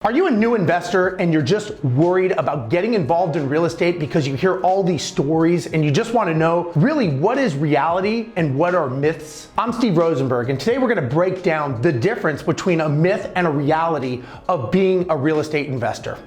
Are you a new investor and you're just worried about getting involved in real estate because you hear all these stories and you just want to know really what is reality and what are myths? I'm Steve Rozenberg, and today we're going to break down the difference between a myth and a reality of being a real estate investor.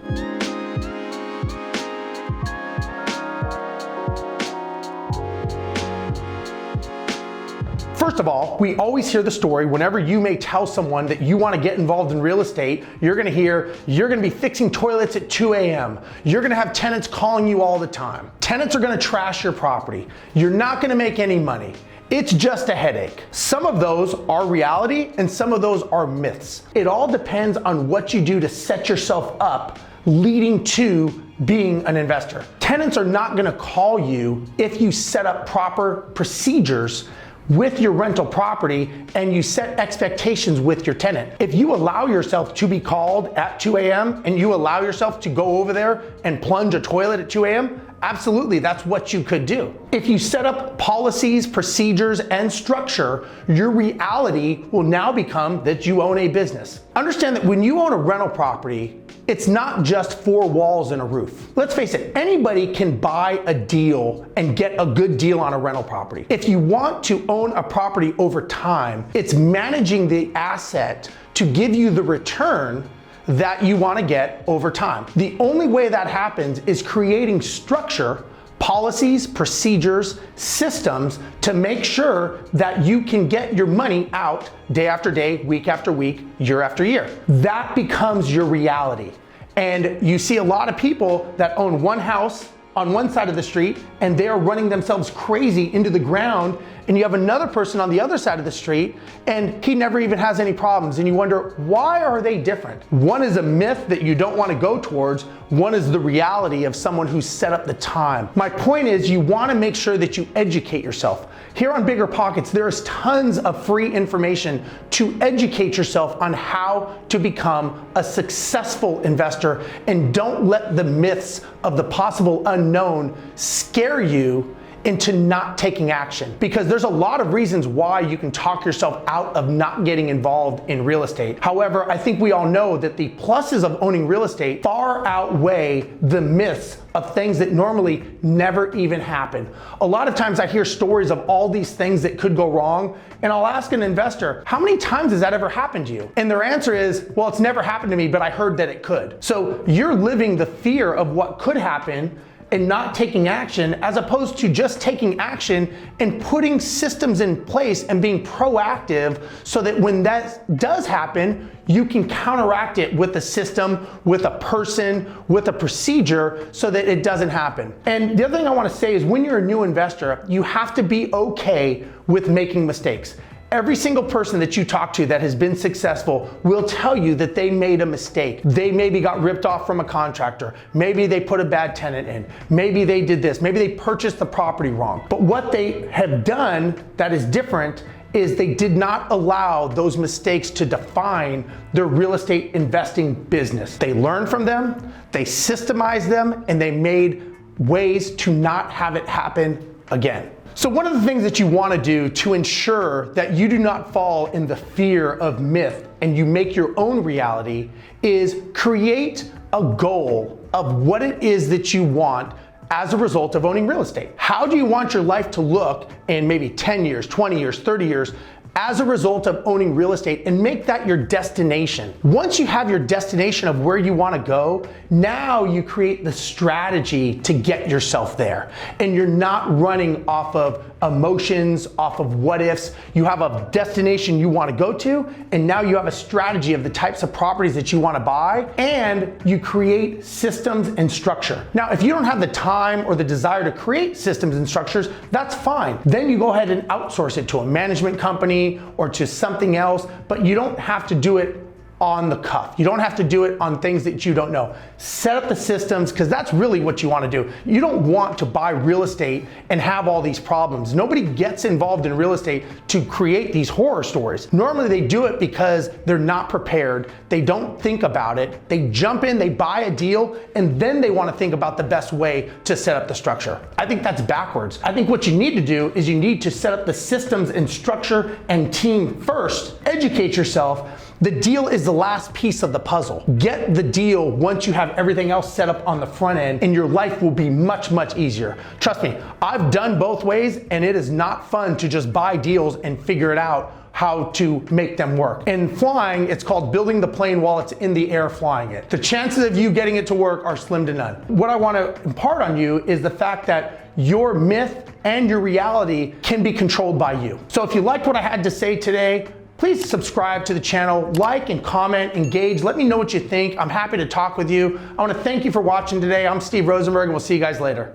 First of all, we always hear the story whenever you may tell someone that you want to get involved in real estate, you're going to hear, you're going to be fixing toilets at 2 a.m. You're going to have tenants calling you all the time. Tenants are going to trash your property. You're not going to make any money. It's just a headache. Some of those are reality and some of those are myths. It all depends on what you do to set yourself up leading to being an investor. Tenants are not going to call you if you set up proper procedures with your rental property and you set expectations with your tenant. If you allow yourself to be called at 2 a.m. and you allow yourself to go over there and plunge a toilet at 2 a.m., absolutely, that's what you could do. If you set up policies, procedures, and structure, your reality will now become that you own a business. Understand that when you own a rental property, it's not just 4 walls and a roof. Let's face it, anybody can buy a deal and get a good deal on a rental property. If you want to own a property over time, it's managing the asset to give you the return that you want to get over time. The only way that happens is creating structure, policies, procedures, systems to make sure that you can get your money out day after day, week after week, year after year. That becomes your reality. And you see a lot of people that own one house on one side of the street and they are running themselves crazy into the ground, and you have another person on the other side of the street and he never even has any problems, and you wonder, why are they different? One is a myth that you don't want to go towards, one is the reality of someone who's set up the time. My point is, you want to make sure that you educate yourself. Here on BiggerPockets, there is tons of free information to educate yourself on how to become a successful investor, and don't let the myths of the possible unknown scare you into not taking action, because there's a lot of reasons why you can talk yourself out of not getting involved in real estate. However, I think we all know that the pluses of owning real estate far outweigh the myths of things that normally never even happen. A lot of times I hear stories of all these things that could go wrong, and I'll ask an investor, how many times has that ever happened to you? And their answer is, well, it's never happened to me, but I heard that it could. So you're living the fear of what could happen and not taking action, as opposed to just taking action and putting systems in place and being proactive so that when that does happen, you can counteract it with a system, with a person, with a procedure so that it doesn't happen. And the other thing I want to say is, when you're a new investor, you have to be okay with making mistakes. Every single person that you talk to that has been successful will tell you that they made a mistake. They maybe got ripped off from a contractor. Maybe they put a bad tenant in. Maybe they did this. Maybe they purchased the property wrong. But what they have done that is different is they did not allow those mistakes to define their real estate investing business. They learned from them, they systemized them, and they made ways to not have it happen again. So one of the things that you want to do to ensure that you do not fall in the fear of myth and you make your own reality is create a goal of what it is that you want as a result of owning real estate. How do you want your life to look in maybe 10 years, 20 years, 30 years as a result of owning real estate, and make that your destination. Once you have your destination of where you want to go, now you create the strategy to get yourself there. And you're not running off of emotions, off of what ifs. You have a destination you want to go to, and now you have a strategy of the types of properties that you want to buy, and you create systems and structure. Now, if you don't have the time or the desire to create systems and structures, that's fine. Then you go ahead and outsource it to a management company or to something else, but you don't have to do it on the cuff. You don't have to do it on things that you don't know. Set up the systems, because that's really what you want to do. You don't want to buy real estate and have all these problems. Nobody gets involved in real estate to create these horror stories. Normally they do it because they're not prepared. They don't think about it. They jump in, they buy a deal, and then they want to think about the best way to set up the structure. I think that's backwards. I think what you need to do is you need to set up the systems and structure and team first, educate yourself, The deal is the last piece of the puzzle. Get the deal once you have everything else set up on the front end, and your life will be much, much easier. Trust me, I've done both ways, and it is not fun to just buy deals and figure it out how to make them work. In flying, it's called building the plane while it's in the air flying it. The chances of you getting it to work are slim to none. What I want to impart on you is the fact that your myth and your reality can be controlled by you. So if you liked what I had to say today, please subscribe to the channel, like and comment, engage. Let me know what you think. I'm happy to talk with you. I want to thank you for watching today. I'm Steve Rozenberg, and we'll see you guys later.